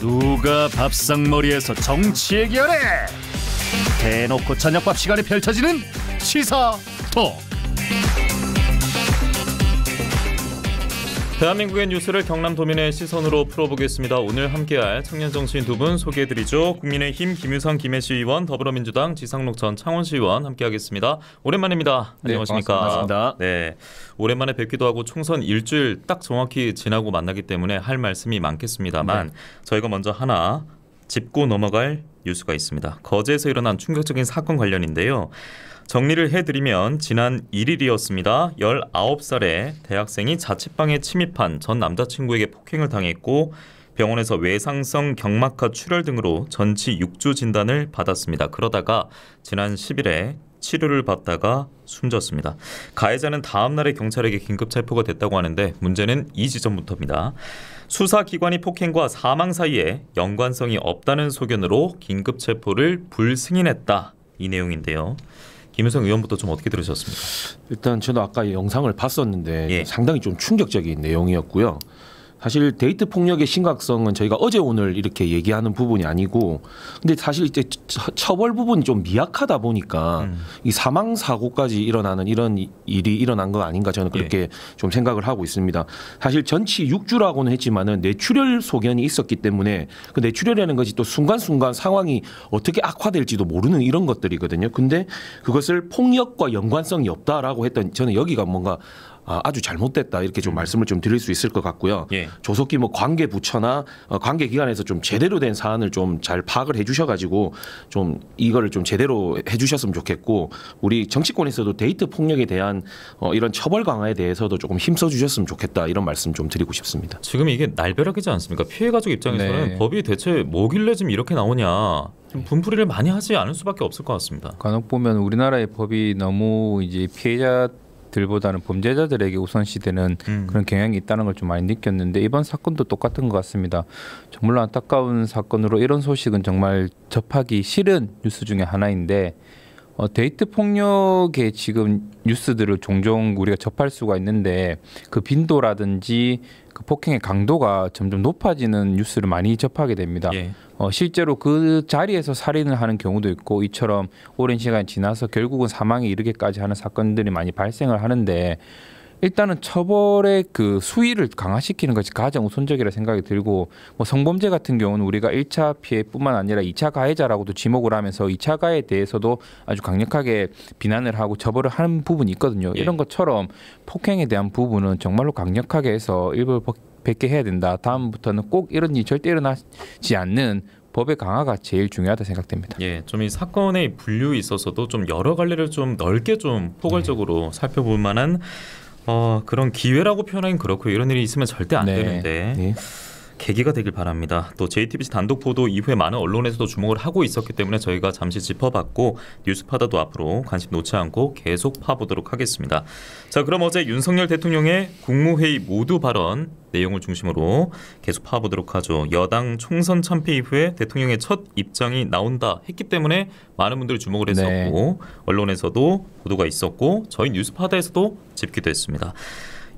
누가 밥상머리에서 정치 얘기하래? 대놓고 저녁밥 시간에 펼쳐지는 시사톡. 대한민국의 뉴스를 경남도민의 시선으로 풀어보겠습니다. 오늘 함께할 청년정치인 두 분 소개해드리죠. 국민의힘 김유성 김해시 의원, 더불어민주당 지상록 전 창원시 의원 함께하겠습니다. 오랜만입니다. 안녕하십니까? 네, 반갑습니다. 네, 오랜만에 뵙기도 하고 총선 일주일 딱 정확히 지나고 만나기 때문에 할 말씀이 많겠습니다만 저희가 먼저 하나 짚고 넘어갈 뉴스가 있습니다. 거제에서 일어난 충격적인 사건 관련인데요. 정리를 해드리면 지난 1일이었습니다. 19살의 대학생이 자취방에 침입한 전 남자친구에게 폭행을 당했고 병원에서 외상성 경막하 출혈 등으로 전치 6주 진단을 받았습니다. 그러다가 지난 10일에 치료를 받다가 숨졌습니다. 가해자는 다음 날에 경찰에게 긴급 체포가 됐다고 하는데 문제는 이 지점부터입니다. 수사기관이 폭행과 사망 사이에 연관성이 없다는 소견으로 긴급 체포를 불승인했다. 이 내용인데요. 김유성 의원부터 좀 어떻게 들으셨습니까? 일단 저도 아까 영상을 봤었는데 상당히 좀 충격적인 내용이었고요. 사실 데이트 폭력의 심각성은 저희가 어제 오늘 이렇게 얘기하는 부분이 아니고, 근데 사실 이제 처벌 부분이 좀 미약하다 보니까 이 사망 사고까지 일어나는 이런 일이 일어난 거 아닌가 저는 그렇게 좀 생각을 하고 있습니다. 사실 전치 6주라고는 했지만은 뇌출혈 소견이 있었기 때문에 그 뇌출혈이라는 것이 또 순간순간 상황이 어떻게 악화될지도 모르는 이런 것들이거든요. 근데 그것을 폭력과 연관성이 없다라고 했던, 저는 여기가 뭔가 아주 잘못됐다 이렇게 좀 말씀을 좀 드릴 수 있을 것 같고요. 조속히 뭐 관계 부처나 관계 기관에서 좀 제대로 된 사안을 좀 잘 파악을 해주셔가지고 좀 이거를 좀 제대로 해주셨으면 좋겠고, 우리 정치권에서도 데이트 폭력에 대한 이런 처벌 강화에 대해서도 조금 힘써 주셨으면 좋겠다 이런 말씀 좀 드리고 싶습니다. 지금 이게 날벼락이지 않습니까? 피해 가족 입장에서는 법이 대체 뭐길래 지금 이렇게 나오냐. 좀 분풀이를 많이 하지 않을 수밖에 없을 것 같습니다. 간혹 보면 우리나라의 법이 너무 이제 피해자들보다는 범죄자들에게 우선시되는 그런 경향이 있다는 걸 좀 많이 느꼈는데, 이번 사건도 똑같은 것 같습니다. 정말로 안타까운 사건으로 이런 소식은 정말 접하기 싫은 뉴스 중에 하나인데, 데이트 폭력의 지금 뉴스들을 종종 우리가 접할 수가 있는데 그 빈도라든지 그 폭행의 강도가 점점 높아지는 뉴스를 많이 접하게 됩니다. 실제로 그 자리에서 살인을 하는 경우도 있고, 이처럼 오랜 시간이 지나서 결국은 사망에 이르게까지 하는 사건들이 많이 발생을 하는데, 일단은 처벌의 그 수위를 강화시키는 것이 가장 우선적이라 생각이 들고, 뭐 성범죄 같은 경우는 우리가 1차 피해뿐만 아니라 2차 가해자라고도 지목을 하면서 2차 가해에 대해서도 아주 강력하게 비난을 하고 처벌을 하는 부분이 있거든요. 이런 것처럼 폭행에 대한 부분은 정말로 강력하게 해서 일벌 백계 해야 된다. 다음부터는 꼭 이런 일이 절대 일어나지 않는 법의 강화가 제일 중요하다 생각됩니다. 좀 이 사건의 분류에 있어서도 좀 여러 갈래를 좀 넓게 좀 포괄적으로 살펴볼 만한 그런 기회라고 표현하긴 그렇고, 이런 일이 있으면 절대 안 되는데 계기가 되길 바랍니다. 또 JTBC 단독 보도 이후에 많은 언론에서도 주목을 하고 있었기 때문에 저희가 잠시 짚어봤고, 뉴스파다도 앞으로 관심 놓지 않고 계속 파보도록 하겠습니다. 자, 그럼 어제 윤석열 대통령의 국무회의 모두 발언 내용을 중심으로 계속 파보도록 하죠. 여당 총선 참패 이후에 대통령의 첫 입장이 나온다 했기 때문에 많은 분들이 주목을 했었고 언론에서도 보도가 있었고 저희 뉴스파다에서도 짚기도 했습니다.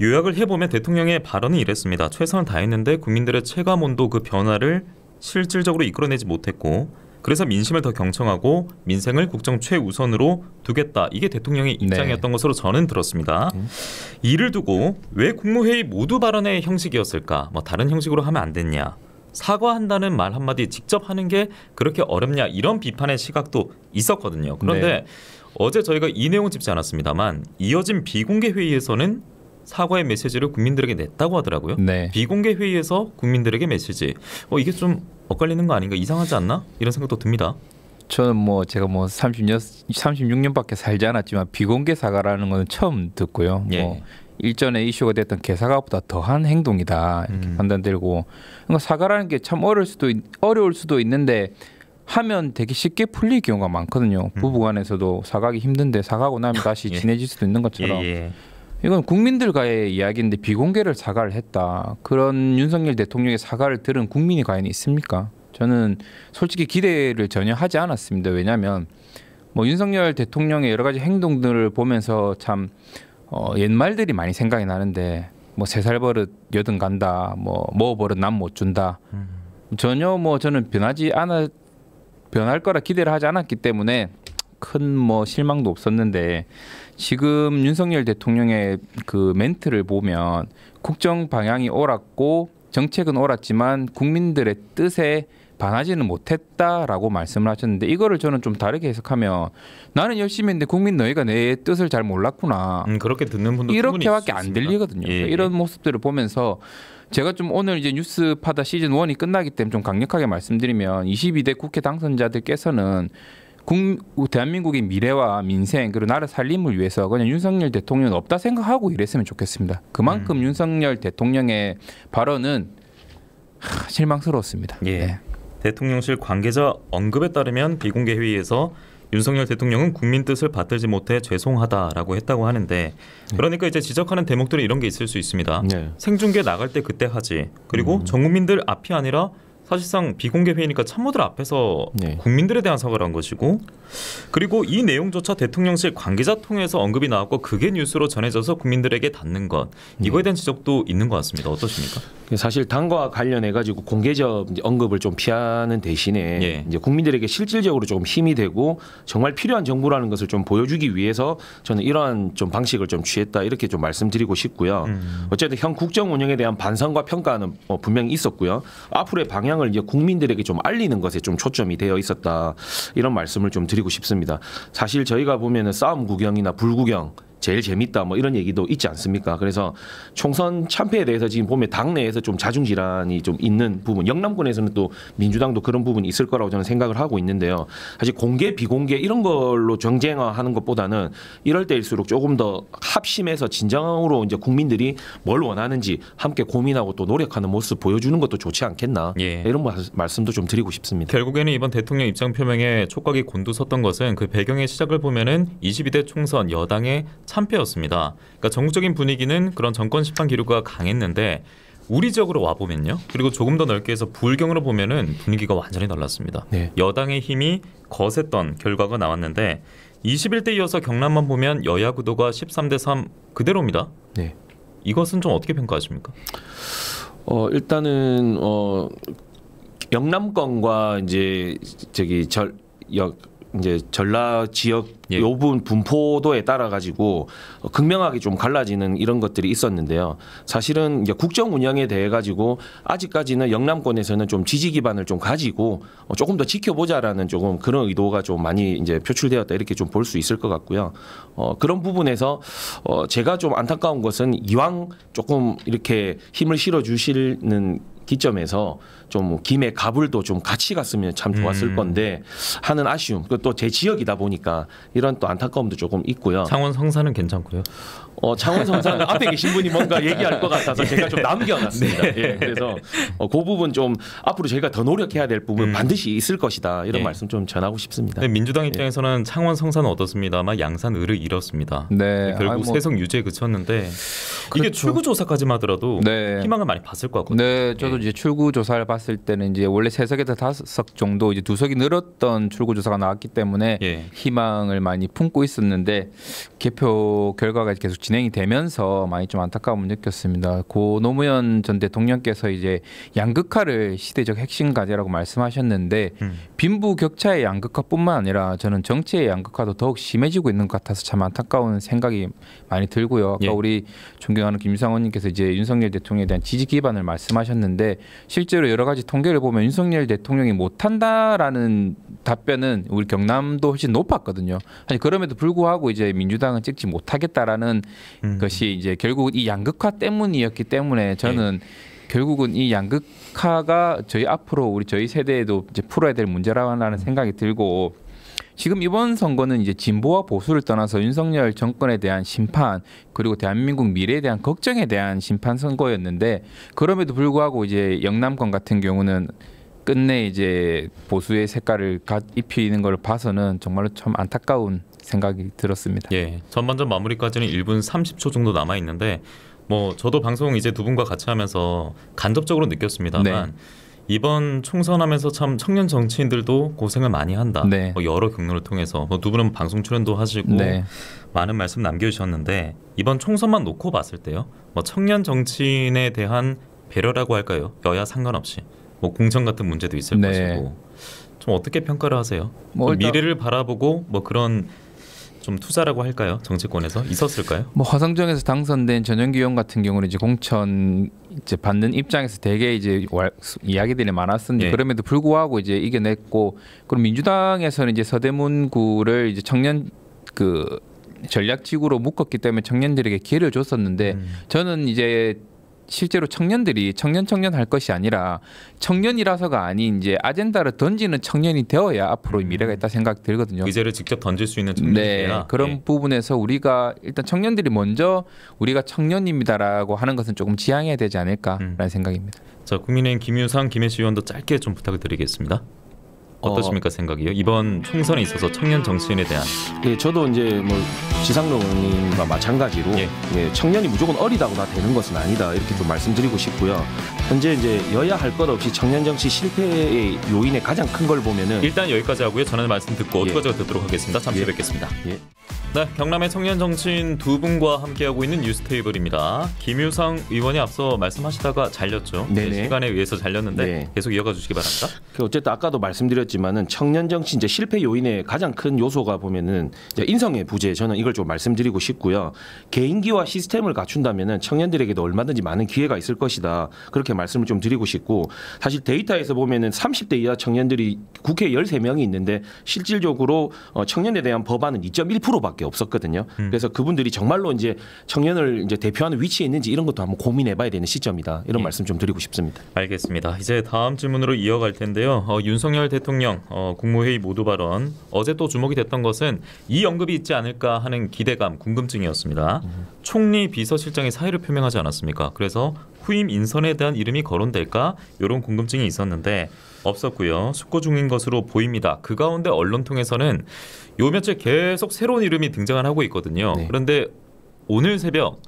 요약을 해보면 대통령의 발언이 이랬습니다. 최선을 다했는데 국민들의 체감온도 그 변화를 실질적으로 이끌어내지 못했고, 그래서 민심을 더 경청하고 민생을 국정 최우선으로 두겠다. 이게 대통령의 입장이었던 것으로 저는 들었습니다. 이를 두고 왜 국무회의 모두 발언의 형식이었을까? 뭐 다른 형식으로 하면 안 됐냐? 사과한다는 말 한마디 직접 하는 게 그렇게 어렵냐? 이런 비판의 시각도 있었거든요. 그런데 어제 저희가 이 내용은 짚지 않았습니다만 이어진 비공개 회의에서는 사과의 메시지를 국민들에게 냈다고 하더라고요. 비공개 회의에서 국민들에게 메시지. 이게 좀 엇갈리는 거 아닌가? 이상하지 않나? 이런 생각도 듭니다. 저는 제가 36년밖에 살지 않았지만 비공개 사과라는 건 처음 듣고요. 일전에 이슈가 됐던 개사과보다 더한 행동이다 이렇게 판단되고, 그러니까 사과라는 게 참 어려울 수도 있는데 하면 되게 쉽게 풀릴 경우가 많거든요. 부부간에서도 사과하기 힘든데 사과하고 나면 다시 친해질 수도 있는 것처럼. 이건 국민들과의 이야기인데 비공개를 사과를 했다. 그런 윤석열 대통령의 사과를 들은 국민이 과연 있습니까? 저는 솔직히 기대를 전혀 하지 않았습니다. 왜냐하면 윤석열 대통령의 여러 가지 행동들을 보면서 참 옛 말들이 많이 생각이 나는데 세 살 버릇 여든 간다, 먹어 버릇 남 못 준다. 전혀 뭐 저는 변할 거라 기대를 하지 않았기 때문에 큰 뭐 실망도 없었는데 지금 윤석열 대통령의 그 멘트를 보면 국정 방향이 옳았고 정책은 옳았지만 국민들의 뜻에 반하지는 못했다라고 말씀을 하셨는데 이거를 저는 좀 다르게 해석하면 나는 열심히 했는데 국민 너희가 내 뜻을 잘 몰랐구나. 그렇게 듣는 분도 이렇게밖에 안 들리거든요. 예. 이런 모습들을 보면서 제가 좀 오늘 이제 뉴스파다 시즌 1이 끝나기 때문에 좀 강력하게 말씀드리면 22대 국회 당선자들께서는 대한민국의 미래와 민생 그리고 나라 살림을 위해서 그냥 윤석열 대통령은 없다 생각하고 일했으면 좋겠습니다. 그만큼 윤석열 대통령의 발언은 실망스러웠습니다. 예. 네. 대통령실 관계자 언급에 따르면 비공개 회의에서 윤석열 대통령은 국민 뜻을 받들지 못해 죄송하다라고 했다고 하는데 그러니까 이제 지적하는 대목들은 이런 게 있을 수 있습니다. 네. 생중계 나갈 때 그때 하지. 그리고 전 국민들 앞이 아니라 사실상 비공개 회의니까 참모들 앞에서 네. 국민들에 대한 사과를 한 것이고 그리고 이 내용조차 대통령실 관계자 통해서 언급이 나왔고 그게 뉴스로 전해져서 국민들에게 닿는 것 이거에 대한 지적도 있는 것 같습니다. 어떠십니까? 사실 당과 관련해 가지고 공개적 언급을 좀 피하는 대신에 예. 이제 국민들에게 실질적으로 좀 힘이 되고 정말 필요한 정부라는 것을 좀 보여주기 위해서 저는 이러한 좀 방식을 좀 취했다 이렇게 좀 말씀드리고 싶고요. 어쨌든 현 국정 운영에 대한 반성과 평가는 분명히 있었고요. 앞으로의 방향을 이제 국민들에게 좀 알리는 것에 좀 초점이 되어 있었다 이런 말씀을 좀 드리고 싶습니다. 사실 저희가 보면은 싸움 구경이나 불구경 제일 재밌다 뭐 이런 얘기도 있지 않습니까? 그래서 총선 참패에 대해서 지금 보면 당내에서 좀 자중질환이 좀 있는 부분, 영남권에서는 또 민주당도 그런 부분이 있을 거라고 저는 생각을 하고 있는데요. 사실 공개 비공개 이런 걸로 정쟁화하는 것보다는 이럴 때일수록 조금 더 합심해서 진정으로 이제 국민들이 뭘 원하는지 함께 고민하고 또 노력하는 모습 보여주는 것도 좋지 않겠나 예. 이런 말씀도 좀 드리고 싶습니다. 결국에는 이번 대통령 입장 표명에 촉각이 곤두섰던 것은 그 배경의 시작을 보면은 22대 총선 여당의 참패였습니다. 그러니까 전국적인 분위기는 그런 정권 심판 기류가 강했는데 우리 지역으로 와 보면요. 그리고 조금 더 넓게 해서 부울경으로 보면은 분위기가 완전히 달랐습니다. 네. 여당의 힘이 거셌던 결과가 나왔는데 21대 이어서 경남만 보면 여야 구도가 13대 3 그대로입니다. 네. 이것은 좀 어떻게 평가하십니까? 일단은 영남권과 이제 이제 전라 지역 예. 요 부분 분포도에 따라 가지고 극명하게 좀 갈라지는 이런 것들이 있었는데요. 사실은 이제 국정 운영에 대해 가지고 아직까지는 영남권에서는 좀 지지 기반을 좀 가지고 조금 더 지켜보자라는 조금 그런 의도가 좀 많이 이제 표출되었다 이렇게 좀 볼 수 있을 것 같고요. 그런 부분에서 제가 좀 안타까운 것은 이왕 조금 이렇게 힘을 실어 주시는 기점에서 좀 김해 가불도 좀 같이 갔으면 참 좋았을 건데 하는 아쉬움. 또 제 지역이다 보니까 이런 또 안타까움도 조금 있고요. 창원 성사는 괜찮고요. 창원 성사는 앞에 계신 분이 뭔가 얘기할 것 같아서 제가 좀 남겨놨습니다. 네. 예, 그래서 그 부분 좀 앞으로 저희가 더 노력해야 될 부분 반드시 있을 것이다 이런 예. 말씀 좀 전하고 싶습니다. 네, 민주당 입장에서는 창원 성사는 얻었습니다만 양산 을을 잃었습니다. 네. 결국 세석 유지에 그쳤는데 이게 그렇죠. 출구 조사까지만 하더라도 네. 희망을 많이 봤을 것 같거든요. 네, 저도 이제 출구 조사를 봤을 때는 이제 원래 3석에서 5석 정도 이제 2석이 늘었던 출구 조사가 나왔기 때문에 예. 희망을 많이 품고 있었는데 개표 결과가 계속 진행이 되면서 많이 좀 안타까움을 느꼈습니다. 고 노무현 전 대통령께서 이제 양극화를 시대적 핵심 과제라고 말씀하셨는데 빈부격차의 양극화뿐만 아니라 저는 정치의 양극화도 더욱 심해지고 있는 것 같아서 참 안타까운 생각이 많이 들고요. 아까 예. 우리 존경하는 김유상 의원님께서 이제 윤석열 대통령에 대한 지지 기반을 말씀하셨는데 실제로 여러 가지 통계를 보면 윤석열 대통령이 못한다라는 답변은 우리 경남도 훨씬 높았거든요. 아니 그럼에도 불구하고 이제 민주당은 찍지 못하겠다라는 것이 이제 결국 이 양극화 때문이었기 때문에 저는 결국은 이 양극화가 저희 앞으로 저희 세대에도 이제 풀어야 될 문제라는 생각이 들고 지금 이번 선거는 이제 진보와 보수를 떠나서 윤석열 정권에 대한 심판 그리고 대한민국 미래에 대한 걱정에 대한 심판 선거였는데 그럼에도 불구하고 이제 영남권 같은 경우는 끝내 이제 보수의 색깔을 입히는 걸 봐서는 정말로 참 안타까운 생각이 들었습니다. 예, 전반전 마무리까지는 1분 30초 정도 남아 있는데 뭐 저도 방송 이제 두 분과 같이 하면서 간접적으로 느꼈습니다만. 네. 이번 총선하면서 참 청년 정치인들도 고생을 많이 한다. 네. 뭐 여러 경로를 통해서 두 분은 방송 출연도 하시고 네. 많은 말씀 남겨주셨는데 이번 총선만 놓고 봤을 때요. 뭐 청년 정치인에 대한 배려라고 할까요? 여야 상관없이 뭐 공천 같은 문제도 있을 것이고 좀 어떻게 평가를 하세요? 뭐 미래를 바라보고 뭐 그런 좀 투자라고 할까요? 정치권에서 있었을까요? 뭐 화성정에서 당선된 전용기 의원 같은 경우는 이제 공천 이제 받는 입장에서 되게 이제 이야기들이 많았었는데 그럼에도 불구하고 이제 이겨냈고, 그럼 민주당에서는 이제 서대문구를 이제 청년 그 전략지구로 묶었기 때문에 청년들에게 기회를 줬었는데 저는 이제 실제로 청년들이 청년 할 것이 아니라 청년이라서가 아닌 이제 아젠다를 던지는 청년이 되어야 앞으로 미래가 있다 생각 들거든요. 의제를 직접 던질 수 있는 청년이야. 그런 부분에서 우리가 일단 청년들이 먼저 우리가 청년입니다라고 하는 것은 조금 지향해야 되지 않을까라는 생각입니다. 자, 국민의힘 김유상, 김혜수 의원도 짧게 좀 부탁을 드리겠습니다. 어떠십니까 생각이요? 이번 총선에 있어서 청년 정치인에 대한. 예, 저도 이제 뭐 지상로 의원님과 마찬가지로 예, 청년이 무조건 어리다고 다 되는 것은 아니다 이렇게 좀 말씀드리고 싶고요. 현재 이제 여야 할 것 없이 청년 정치 실패의 요인의 가장 큰 걸 보면은 일단 여기까지 하고요. 전하는 말씀 듣고 투가적으로 듣도록 하겠습니다. 잠시 뵙겠습니다. 네, 경남의 청년 정치인 두 분과 함께하고 있는 뉴스테이블입니다. 김유상 의원이 앞서 말씀하시다가 잘렸죠. 시간에 의해서 잘렸는데 계속 이어가 주시기 바랍니다. 어쨌든 아까도 말씀드렸지만은 청년 정치 이제 실패 요인의 가장 큰 요소가 보면은 이제 인성의 부재, 저는 이걸 좀 말씀드리고 싶고요. 개인기와 시스템을 갖춘다면은 청년들에게도 얼마든지 많은 기회가 있을 것이다. 그렇게 말씀을 좀 드리고 싶고, 사실 데이터에서 보면은 30대 이하 청년들이 국회에 13명이 있는데 실질적으로 청년에 대한 법안은 2.1%밖에 없었거든요. 그래서 그분들이 정말로 이제 청년을 이제 대표하는 위치에 있는지 이런 것도 한번 고민해봐야 되는 시점이다. 이런 말씀 좀 드리고 싶습니다. 알겠습니다. 이제 다음 질문으로 이어갈 텐데요. 윤석열 대통령 국무회의 모두 발언, 어제 또 주목이 됐던 것은 이 언급이 있지 않을까 하는 기대감, 궁금증이었습니다. 총리 비서실장이 사의를 표명하지 않았습니까? 그래서 후임 인선에 대한 이름이 거론될까? 이런 궁금증이 있었는데 없었고요. 숙고 중인 것으로 보입니다. 그 가운데 언론 통해서는 요 며칠 계속 새로운 이름이 등장을 하고 있거든요. 그런데 오늘 새벽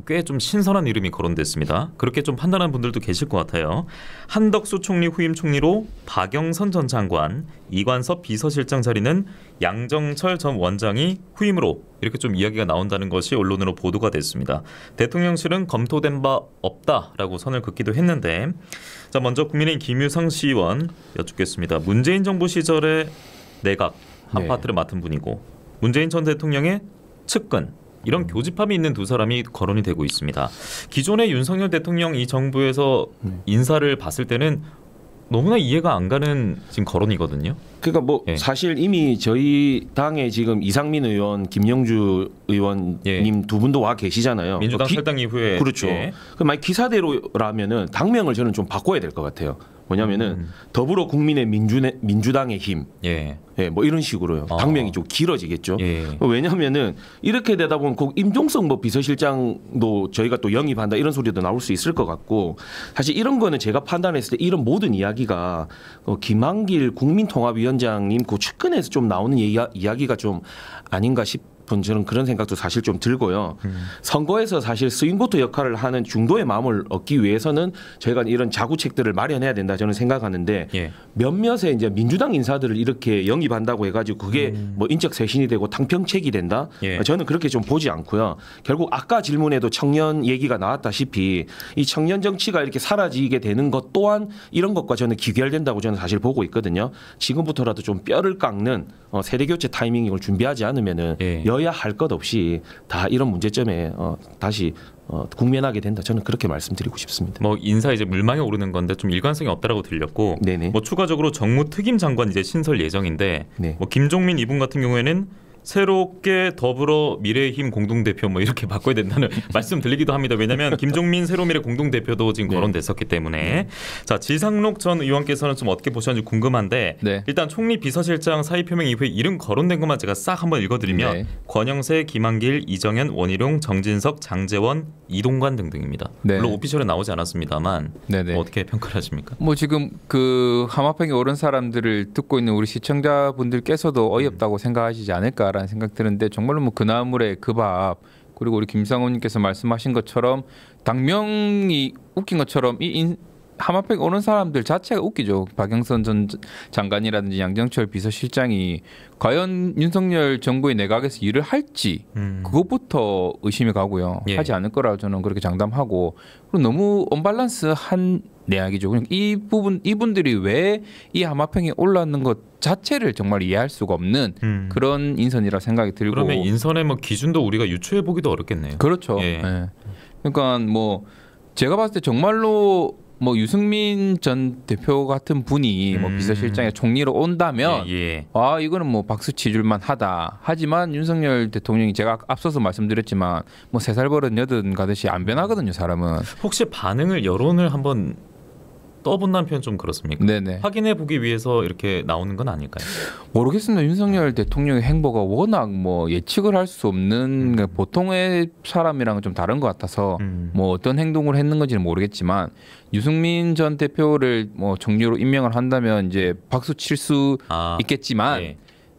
꽤 좀 신선한 이름이 거론됐습니다. 그렇게 좀 판단하는 분들도 계실 것 같아요. 한덕수 총리 후임 총리로 박영선 전 장관, 이관섭 비서실장 자리는 양정철 전 원장이 후임으로 이렇게 좀 이야기가 나온다는 것이 언론으로 보도가 됐습니다. 대통령실은 검토된 바 없다라고 선을 긋기도 했는데, 자, 먼저 국민의힘 김유상 시의원 여쭙겠습니다. 문재인 정부 시절에 내각 한 파트를 맡은 분이고 문재인 전 대통령의 측근, 이런 교집합이 있는 두 사람이 거론이 되고 있습니다. 기존의 윤석열 대통령 이 정부에서 인사를 봤을 때는 너무나 이해가 안 가는 지금 거론이거든요. 그러니까 뭐 사실 이미 저희 당에 지금 이상민 의원, 김영주 의원님 두 분도 와 계시잖아요. 민주당 탈당 이후에. 그렇죠. 그 만약 기사대로라면은 당명을 저는 좀 바꿔야 될 것 같아요. 뭐냐면은 더불어 국민의 민주당의 힘, 뭐 이런 식으로요. 당명이 좀 길어지겠죠. 왜냐하면은 이렇게 되다 보면 꼭 임종석 뭐 비서실장도 저희가 또 영입한다 이런 소리도 나올 수 있을 것 같고, 사실 이런 거는 제가 판단했을 때 이런 모든 이야기가 김한길 국민통합위원장님 그 측근에서 좀 나오는 이야기가 좀 아닌가 저는 그런 생각도 사실 좀 들고요. 선거에서 사실 스윙보트 역할을 하는 중도의 마음을 얻기 위해서는 저희가 이런 자구책들을 마련해야 된다 저는 생각하는데, 몇몇의 이제 민주당 인사들을 이렇게 영입한다고 해가지고 그게 뭐 인적 쇄신이 되고 탕평책이 된다. 저는 그렇게 좀 보지 않고요. 결국 아까 질문에도 청년 얘기가 나왔다시피 이 청년 정치가 이렇게 사라지게 되는 것 또한 이런 것과 저는 기결된다고 저는 사실 보고 있거든요. 지금부터라도 좀 뼈를 깎는 세대 교체 타이밍을 준비하지 않으면은 여야 할 것 없이 다 이런 문제점에 다시 국면하게 된다. 저는 그렇게 말씀드리고 싶습니다. 뭐 인사 이제 물망에 오르는 건데 좀 일관성이 없다라고 들렸고, 뭐 추가적으로 정무특임 장관 이제 신설 예정인데, 뭐 김종민 이분 같은 경우에는 새롭게 더불어 미래힘 공동대표 뭐 이렇게 바꿔야 된다는 말씀 들리기도 합니다. 왜냐하면 김종민 새로미래 공동대표도 지금 거론됐었기 때문에. 자, 지상록 전 의원께서는 좀 어떻게 보셨는지 궁금한데, 일단 총리 비서실장 사의 표명 이후에 이름 거론된 것만 제가 싹 한번 읽어드리면 권영세, 김한길, 이정현, 원희룡, 정진석, 장재원, 이동관 등등입니다. 물론 오피셜에 나오지 않았습니다만 어떻게 평가를 하십니까? 뭐 지금 그 하마평에 오른 사람들을 듣고 있는 우리 시청자분들께서도 어이없다고 생각하시지 않을까 라는 생각 드는데, 정말로 뭐 그나물의 그 밥, 그리고 우리 김상훈님께서 말씀하신 것처럼 당명이 웃긴 것처럼 하마평 오는 사람들 자체가 웃기죠. 박영선 전 장관이라든지 양정철 비서실장이 과연 윤석열 정부의 내각에서 일을 할지 그것부터 의심이 가고요. 예. 하지 않을 거라고 저는 그렇게 장담하고 그리고 너무 언밸런스한 내약이죠. 이분들이 왜 이 하마평에 올랐는 것 자체를 정말 이해할 수가 없는 그런 인선이라 생각이 들고. 그러면 인선의 뭐 기준도 우리가 유추해 보기도 어렵겠네요. 그렇죠. 예. 예. 그러니까 뭐 제가 봤을 때 정말로 뭐 유승민 전 대표 같은 분이 뭐 비서실장에 총리로 온다면 아 이거는 뭐 박수 치줄만 하다. 하지만 윤석열 대통령이 제가 앞서서 말씀드렸지만 뭐 3살 버릇 80 가듯이 안 변하거든요. 사람은. 혹시 반응을 여론을 한번 떠본다는 표현 좀 그렇습니까? 네네. 확인해 보기 위해서 이렇게 나오는 건 아닐까요? 모르겠습니다. 윤석열 대통령의 행보가 워낙 뭐 예측을 할 수 없는 보통의 사람이랑은 좀 다른 것 같아서 뭐 어떤 행동을 했는 건지는 모르겠지만 유승민 전 대표를 뭐 총리로 임명을 한다면 이제 박수 칠 수 있겠지만 예.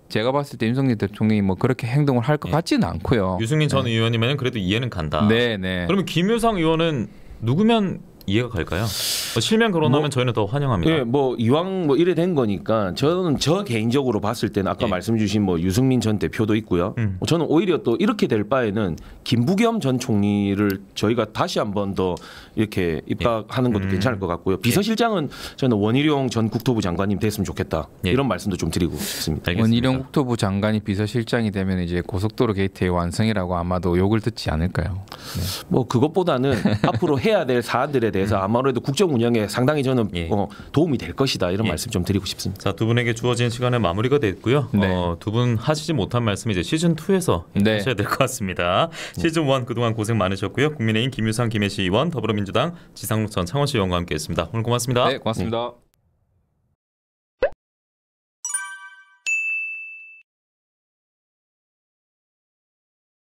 제가 봤을 때 윤석열 대통령이 뭐 그렇게 행동을 할 것 같지는 않고요. 유승민 전 의원이면 그래도 이해는 간다. 네네. 그러면 김유상 의원은 누구면 이해가 갈까요? 실명 거론하면 저희는 더 환영합니다. 예, 뭐 이왕 뭐 이래 된 거니까 저는 저 개인적으로 봤을 때는 아까 말씀 주신 뭐 유승민 전 대표도 있고요. 저는 오히려 또 이렇게 될 바에는 김부겸 전 총리를 저희가 다시 한 번 더 이렇게 입각하는 것도 괜찮을 것 같고요. 비서실장은 저는 원희룡 전 국토부 장관님 됐으면 좋겠다. 이런 말씀도 좀 드리고 싶습니다. 알겠습니다. 원희룡 국토부 장관이 비서실장이 되면 이제 고속도로 게이트의 완성이라고 아마도 욕을 듣지 않을까요? 네. 뭐 그것보다는 앞으로 해야 될 사안들에 대해서 아무래도 국정 운영에 상당히 저는 도움이 될 것이다 이런 말씀 좀 드리고 싶습니다. 자, 두 분에게 주어진 시간은 마무리가 됐고요. 네. 두 분 하시지 못한 말씀 이제 시즌 2에서 하셔야 될 것 같습니다. 시즌 1 그동안 고생 많으셨고요. 국민의힘 김유상 김해시 의원, 더불어민주당 지상욱 전 창원시 의원과 함께했습니다. 오늘 고맙습니다. 네, 고맙습니다.